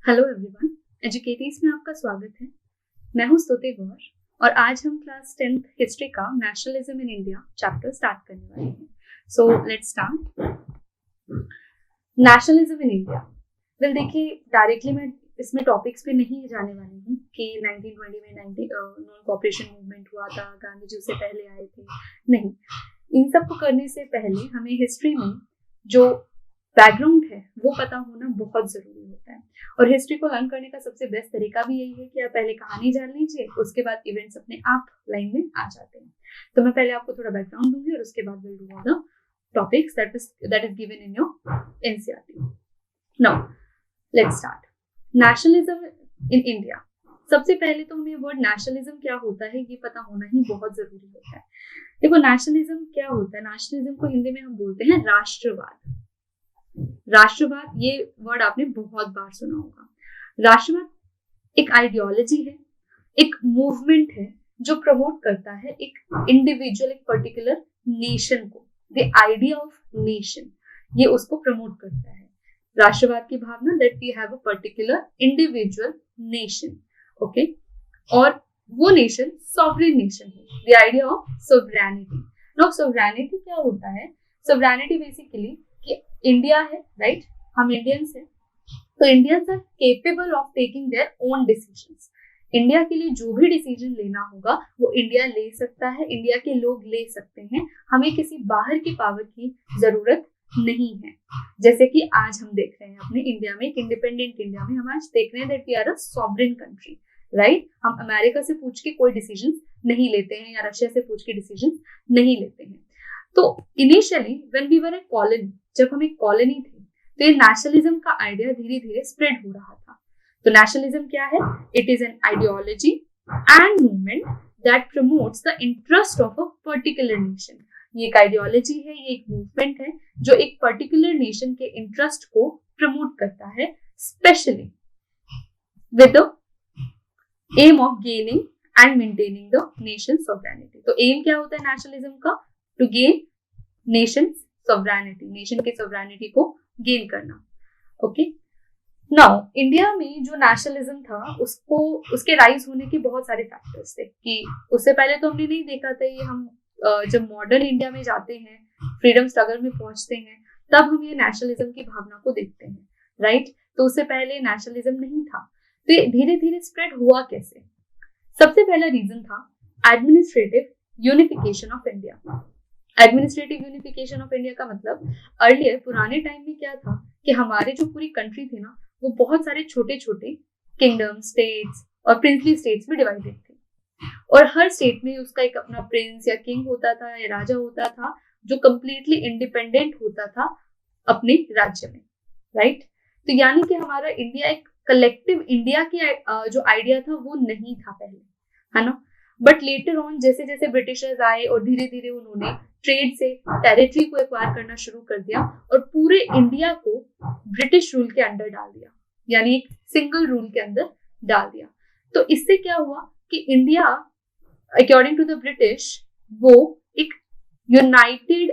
Hello everyone, एजुकेटीज में आपका स्वागत है। मैं हूं स्तुति गौर और आज हम क्लास 10th हिस्ट्री का nationalism in India chapter start करने वाले हैं। So let's start. Nationalism in India. Well देखिए, डायरेक्टली मैं इसमें टॉपिक्स पे नहीं जाने वाली हूँ कि 1920 में नॉन कॉपरेशन मूवमेंट हुआ था, गांधी जी उससे पहले आए थे। नहीं, इन सब को करने से पहले हमें हिस्ट्री में जो बैकग्राउंड है वो पता होना बहुत जरूरी होता है। और हिस्ट्री को लर्न करने का सबसे बेस्ट तरीका भी यही है कि आप पहले कहानी जान लीजिए, उसके बाद इवेंट्स अपने आप लाइन में आ जाते हैं। तो मैं पहले आपको थोड़ा बैकग्राउंड दूंगी और उसके बाद will do all the topics that is given in your NCERT. Now let's start. Nationalism in India. सबसे पहले तो हमें वर्ड नेशनलिज्म क्या होता है ये पता होना ही बहुत जरूरी होता है। देखो, नेशनलिज्म क्या होता है? नेशनलिज्म को हिंदी में हम बोलते हैं राष्ट्रवाद। राष्ट्रवाद, ये वर्ड आपने बहुत बार सुना होगा। राष्ट्रवाद एक आइडियोलॉजी है, एक मूवमेंट है जो प्रमोट करता है एक इंडिविजुअल, एक पर्टिकुलर नेशन को, द आइडिया ऑफ नेशन, ये उसको प्रमोट करता है। राष्ट्रवाद की भावना that we have a particular individual nation, okay, और वो नेशन सॉवरेन नेशन है, the idea of sovereignty. Now sovereignty क्या होता है? सोवरेनिटी बेसिकली कि इंडिया है, राइट, हम इंडियंस हैं, तो Indians are capable of taking their own decisions. India के लिए जो भी डिसीजन लेना होगा वो इंडिया ले सकता है, इंडिया के लोग ले सकते हैं। हमें किसी बाहर की पावर की जरूरत नहीं है। जैसे कि आज हम देख रहे हैं अपने इंडिया में, एक इंडिपेंडेंट इंडिया में हम आज देख रहे हैं that we are a sovereign country, right. हम अमेरिका से पूछ के कोई डिसीजन नहीं लेते हैं या रशिया से पूछ के डिसीजन नहीं लेते हैं। तो initially when we were a colony, जब हम एक कॉलोनी थे, तो ये नेशनलिज्म का आइडिया धीरे धीरे स्प्रेड हो रहा था। तो नेशनलिज्म क्या है? It is an ideology and movement that promotes the interest of a particular nation. ये एक आइडियोलॉजी है, ये एक मूवमेंट है जो एक पर्टिकुलर नेशन के इंटरेस्ट को प्रमोट करता है, specially with the aim of gaining and maintaining the nation sovereignty. तो एम क्या होता है नेशनलिज्म का? To gain nation sovereignty, nation के सॉवरेनिटी को गेन करना, ओके। नाउ इंडिया में जो नेशनलिज्म था उसको, उसके राइज होने के बहुत सारे फैक्टर्स थे कि उससे पहले तो हमने नहीं देखा था। ये हम जब मॉडर्न इंडिया में जाते हैं, फ्रीडम स्ट्रगल में पहुंचते हैं, तब हम ये नेशनलिज्म की भावना को देखते हैं, राइट। तो उससे पहले नेशनलिज्म नहीं था। तो ये धीरे धीरे स्प्रेड हुआ कैसे? सबसे पहला रीजन था administrative unification of India. Administrative unification of India का मतलब, अर्लियर पुराने टाइम में क्या था कि हमारे जो पूरी कंट्री थी ना, वो बहुत सारे छोटे छोटे किंगडम, स्टेट्स और प्रिंसली स्टेट्स में डिवाइडेड थे, और हर स्टेट में उसका एक अपना प्रिंस या किंग होता था या राजा होता था जो कंप्लीटली इंडिपेंडेंट होता था अपने राज्य में, राइट। तो यानी कि हमारा इंडिया एक कलेक्टिव इंडिया की जो आइडिया था वो नहीं था पहले, है ना। बट लेटर ऑन जैसे जैसे ब्रिटिशर्स आए और धीरे धीरे उन्होंने ट्रेड से टेरिटरी को एक्वायर करना शुरू कर दिया और पूरे इंडिया को ब्रिटिश रूल के अंडर डाल दिया, यानी एक सिंगल रूल के अंदर डाल दिया। तो इससे क्या हुआ कि India according to the British वो एक यूनाइटेड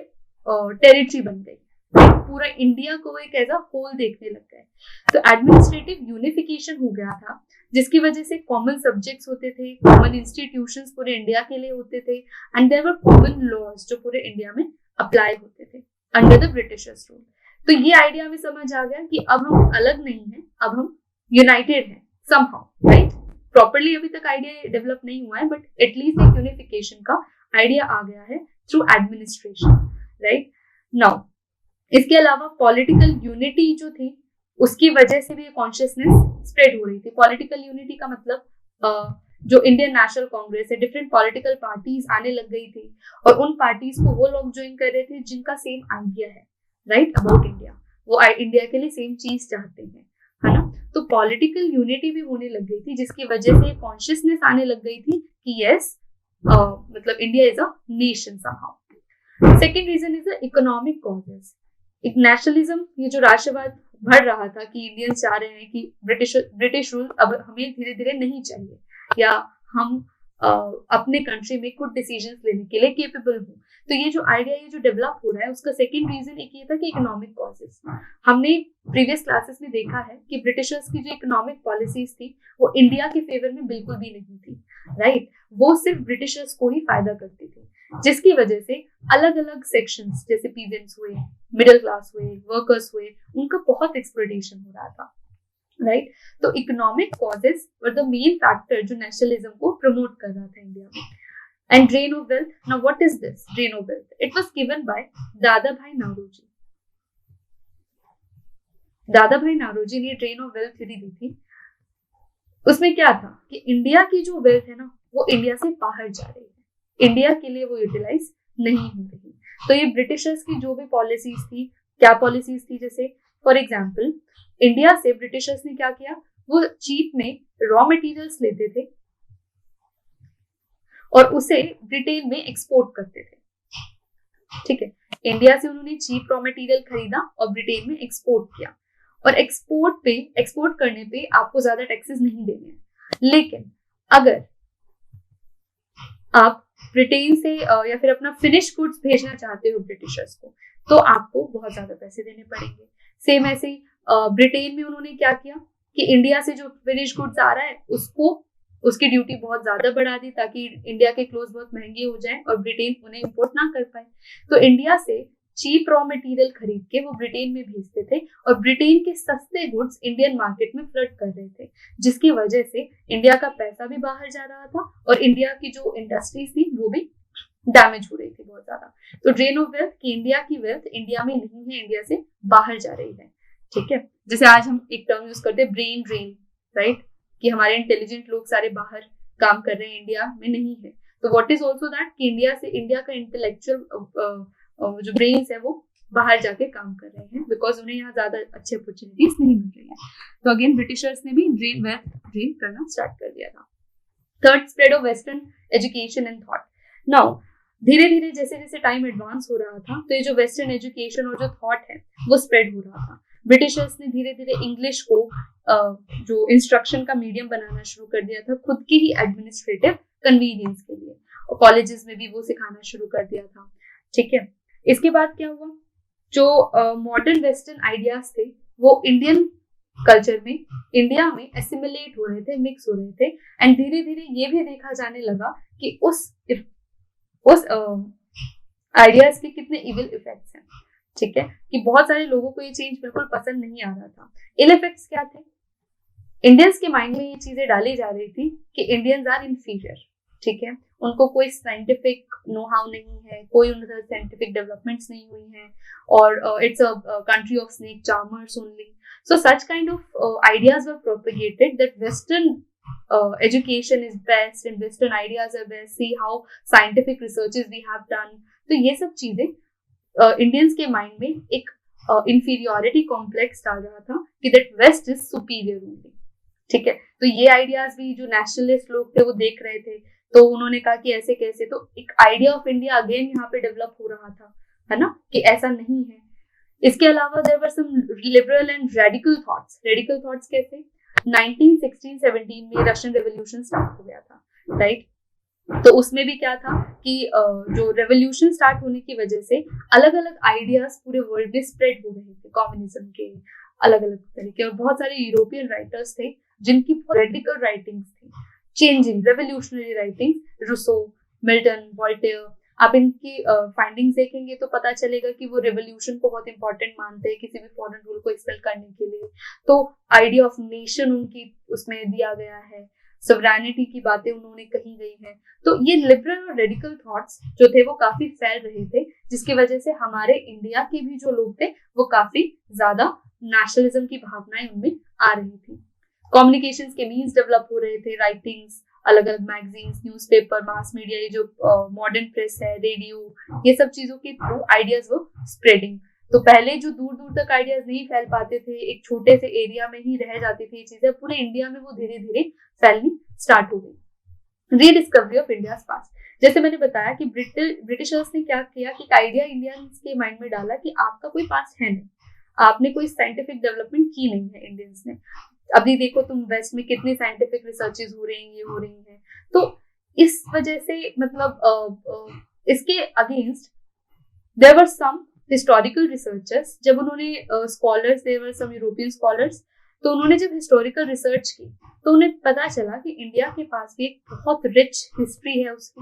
टेरिटरी बन गई, पूरा इंडिया को एक एज अ होल देखने लग गए। तो एडमिनिस्ट्रेटिव यूनिफिकेशन हो गया था, जिसकी वजह से कॉमन सब्जेक्ट्स होते थे, कॉमन इंस्टीट्यूशंस पूरे इंडिया के लिए होते थे, and there were common laws जो पूरे इंडिया में अप्लाई होते थे अंडर द ब्रिटिशर्स रूल। तो ये आइडिया हमें समझ आ गया कि अब हम अलग नहीं हैं, अब हम यूनाइटेड हैं समहाउ, राइट। प्रॉपरली अभी तक आइडिया डेवलप नहीं हुआ है, बट एटलीस्ट एक यूनिफिकेशन का आइडिया आ गया है थ्रू एडमिनिस्ट्रेशन, राइट। नाउ इसके अलावा पॉलिटिकल यूनिटी जो थी उसकी वजह से भी कॉन्शियसनेस स्प्रेड हो रही थी। पॉलिटिकल यूनिटी का मतलब जो इंडियन नेशनल कांग्रेस है, डिफरेंट पॉलिटिकल पार्टीज आने लग गई थी, और उन पार्टीज को वो लोग ज्वाइन कर रहे थे जिनका सेम आइडिया है, राइट, अबाउट इंडिया। वो इंडिया के लिए सेम चीज चाहते हैं, है ना। तो पॉलिटिकल यूनिटी भी होने लग गई थी, जिसकी वजह से कॉन्शियसनेस आने लग गई थी कि यस, मतलब India is a nation somehow. Second reason is the economic causes. एक नेशनलिज्म, ये जो राष्ट्रवाद बढ़ रहा था कि इंडियंस चाह रहे हैं कि ब्रिटिश रूल अब हमें धीरे धीरे नहीं चाहिए, या हम अपने कंट्री में खुद डिसीजंस लेने के लिए केपेबल हूँ। तो ये जो आइडिया ये जो डेवलप हो रहा है उसका सेकेंड रीजन एक ये था कि इकोनॉमिक कॉजेस। हमने प्रीवियस क्लासेस में देखा है कि ब्रिटिशर्स की जो इकोनॉमिक पॉलिसीज थी वो इंडिया के फेवर में बिल्कुल भी नहीं थी, राइट। वो सिर्फ ब्रिटिशर्स को ही फायदा करती थी, जिसकी वजह से अलग अलग सेक्शंस जैसे पीजेंट्स हुए, मिडिल क्लास हुए, वर्कर्स हुए, उनका बहुत एक्सप्लॉयटेशन हो रहा था, राइट। तो economic causes were the main factor जो नेशनलिज्म को प्रमोट कर रहा था इंडिया में। And drain of wealth, now what is this drain of wealth? It was given by दादा भाई नारोजी। दादा भाई नारोजी ने ड्रेन ऑफ वेल्थ थ्योरी दी थी। उसमें क्या था कि इंडिया की जो वेल्थ है ना वो इंडिया से बाहर जा रही है, इंडिया के लिए वो यूटिलाइज नहीं हो रही। तो ये ब्रिटिशर्स की जो भी पॉलिसीज थी, क्या पॉलिसीज थी, जैसे फॉर एग्जाम्पल इंडिया से ब्रिटिशर्स ने क्या किया, वो चीप में रॉ मटेरियल्स लेते थे और उसे ब्रिटेन में एक्सपोर्ट करते थे, ठीक है। इंडिया से उन्होंने चीप रॉ मटेरियल खरीदा और ब्रिटेन में एक्सपोर्ट किया, और एक्सपोर्ट करने पे आपको ज्यादा टैक्सेस नहीं देने हैं। लेकिन अगर आप ब्रिटेन से या फिर अपना फिनिश गुड्स भेजना चाहते हो ब्रिटिशर्स को, तो आपको बहुत ज्यादा पैसे देने पड़ेंगे। सेम ऐसे ही ब्रिटेन में उन्होंने क्या किया कि इंडिया से जो फिनिश गुड्स आ रहा है उसकी ड्यूटी बहुत ज्यादा बढ़ा दी ताकि इंडिया के क्लोथ बहुत महंगे हो जाए और ब्रिटेन उन्हें इंपोर्ट ना कर पाए। तो इंडिया से चीप रॉ मटेरियल खरीद के वो ब्रिटेन में भेजते थे और ब्रिटेन के सस्ते गुड्स इंडियन मार्केट में फ्लड कर रहे थे, जिसकी वजह से इंडिया का पैसा भी बाहर जा रहा था और इंडिया की जो इंडस्ट्रीज थी वो भी डैमेज हो रही थी बहुत ज्यादा। तो ड्रेन ऑफ वेल्थ कि इंडिया की वेल्थ इंडिया में नहीं है, इंडिया से बाहर जा रही है, ठीक है। जैसे आज हम एक टर्म यूज करते हैं ब्रेन ड्रेन, राइट, कि हमारे इंटेलिजेंट लोग सारे बाहर काम कर रहे हैं, इंडिया में नहीं है। तो व्हाट इज ऑल्सो दैट कि इंडिया का इंटेलेक्चुअल जो ब्रेन्स है वो बाहर जाके काम कर रहे हैं बिकॉज उन्हें यहाँ ज्यादा अच्छी अपॉर्चुनिटीज नहीं मिल रही है। तो अगेन ब्रिटिशर्स ने भी ड्रेन करना स्टार्ट कर दिया था। Third, spread of western education and thought. Now धीरे धीरे जैसे जैसे टाइम एडवांस हो रहा था तो ये जो वेस्टर्न एजुकेशन और जो थॉट है वो स्प्रेड हो रहा था। ब्रिटिशर्स ने धीरे धीरे इंग्लिश को जो इंस्ट्रक्शन का मीडियम बनाना शुरू कर दिया था खुद की ही एडमिनिस्ट्रेटिव कन्वीनियंस के लिए, और कॉलेजेस में भी वो सिखाना शुरू कर दिया था, ठीक है। इसके बाद क्या हुआ, जो मॉडर्न वेस्टर्न आइडियाज थे वो इंडियन कल्चर में, इंडिया में एसिमिलेट हो रहे थे, मिक्स हो रहे थे। एंड धीरे धीरे ये भी देखा जाने लगा कि उस आइडियाज के कितने इविल इफेक्ट्स हैं, ठीक है, कि बहुत सारे लोगों को ये चेंज बिल्कुल पसंद नहीं आ रहा था। इल इफेक्ट्स क्या थे? इंडियंस के माइंड में ये चीजें डाली जा रही थी कि इंडियंस आर इन्फीरियर, ठीक है, उनको कोई साइंटिफिक नो हाउ नहीं है, कोई उनका साइंटिफिक डेवलपमेंट्स नहीं हुई हैं, और it's a country of snake charmers only. So such kind of ideas were propagated that Western education is best and Western ideas are best. See how scientific researches we have done. तो ये सब चीजें Indians के mind में एक inferiority complex डाल रहा था कि that West is superior only, ठीक है। तो ये आइडियाज भी जो नेशनलिस्ट लोग थे वो देख रहे थे, तो उन्होंने कहा कि ऐसे कैसे, तो एक आइडिया ऑफ इंडिया अगेन यहाँ पे डेवलप हो रहा था, है ना, कि ऐसा नहीं है। इसके अलावा there were some liberal and radical thoughts कैसे? 1916-17 में रशियन रेवोल्यूशन स्टार्ट हो गया था, राइट। तो उसमें भी क्या था कि जो रेवोल्यूशन स्टार्ट होने की वजह से अलग अलग आइडियाज पूरे वर्ल्ड में स्प्रेड हो रहे थे, कम्युनिज्म के अलग अलग तरीके, और बहुत सारे यूरोपियन राइटर्स थे जिनकी बहुत रेडिकल राइटिंग्स थी, changing revolutionary writings, Rousseau, Milton, Voltaire. आप इनकी फाइंडिंग्स देखेंगे तो पता चलेगा कि वो रेवोल्यूशन को बहुत इंपॉर्टेंट मानते हैं किसी भी फॉरेन रूल को एक्सपेल करने के लिए। तो आइडिया ऑफ नेशन उनकी उसमें दिया गया है, सॉवरेनिटी की बातें उन्होंने कही गई है। तो ये लिबरल और रेडिकल थॉट्स जो थे वो काफी फैल रहे थे, जिसकी वजह से हमारे इंडिया के भी जो लोग थे वो काफी ज्यादा नेशनलिज्म की भावनाएं उनमें आ रही थी। कम्युनिकेशंस के मीन्स डेवलप हो रहे थे, राइटिंग्स, अलग अलग मैगजीन्स, न्यूज़पेपर, मास मीडिया, ये जो मॉडर्न प्रेस है, रेडियो, ये सब चीजों के थ्रू आइडियाज वो स्प्रेडिंग। तो पहले जो दूर दूर तक आइडियाज नहीं फैल पाते थे, एक छोटे से एरिया में ही रह जाती थी ये चीजें, पूरे इंडिया में वो धीरे धीरे फैलनी स्टार्ट हो गई। रीडिस्कवरी ऑफ इंडियाज पास्ट, जैसे मैंने बताया कि ब्रिटिशर्स ने क्या किया कि आइडिया इंडियंस के माइंड में डाला कि आपका कोई पास्ट है नहीं, आपने कोई साइंटिफिक डेवलपमेंट की नहीं है इंडियंस ने। अभी देखो तुम वेस्ट में कितनी साइंटिफिक रिसर्चेज हो रही हैं, ये हो रही हैं। तो इस वजह से मतलब इसके against there were some historical researchers, जब उन्होंने scholars, there were some European scholars, तो उन्होंने जब हिस्टोरिकल रिसर्च की तो उन्हें पता चला कि इंडिया के पास भी एक बहुत रिच हिस्ट्री है उसकी,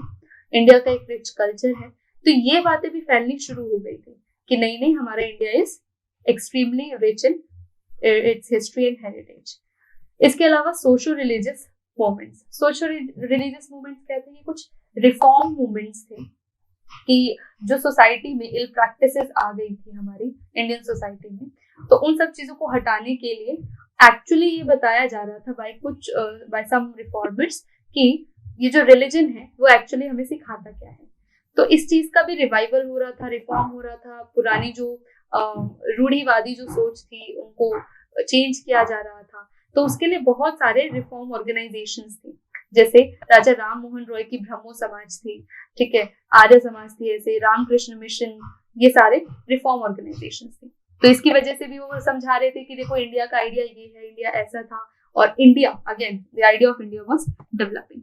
इंडिया का एक रिच कल्चर है। तो ये बातें भी फैलनी शुरू हो गई थी कि नहीं नहीं, हमारा India is extremely rich in its history and heritage. इसके अलावा socio religious movements, socio religious movements कहते हैं कुछ रिफॉर्म मूवमेंट्स थे कि जो सोसाइटी में इल प्रैक्टिसेस आ गई थी हमारी इंडियन सोसाइटी में, तो उन सब चीजों को हटाने के लिए एक्चुअली ये बताया जा रहा था बाय सम रिफॉर्मर्स कि ये जो रिलीजन है वो एक्चुअली हमें सिखाता क्या है। तो इस चीज का भी रिवाइवल हो रहा था, रिफॉर्म हो रहा था, पुरानी जो रूढ़िवादी जो सोच थी उनको चेंज किया जा रहा था। तो उसके लिए बहुत सारे रिफॉर्म ऑर्गेनाइजेशंस थे, जैसे राजा राम मोहन रॉय की ब्रह्मो समाज थी, ठीक है, आर्य समाज थी, ऐसे रामकृष्ण मिशन, ये सारे रिफॉर्म ऑर्गेनाइजेशंस थे। तो इसकी वजह से भी वो समझा रहे थे कि देखो इंडिया का आइडिया ये है, इंडिया ऐसा था, और India again the idea of India was developing.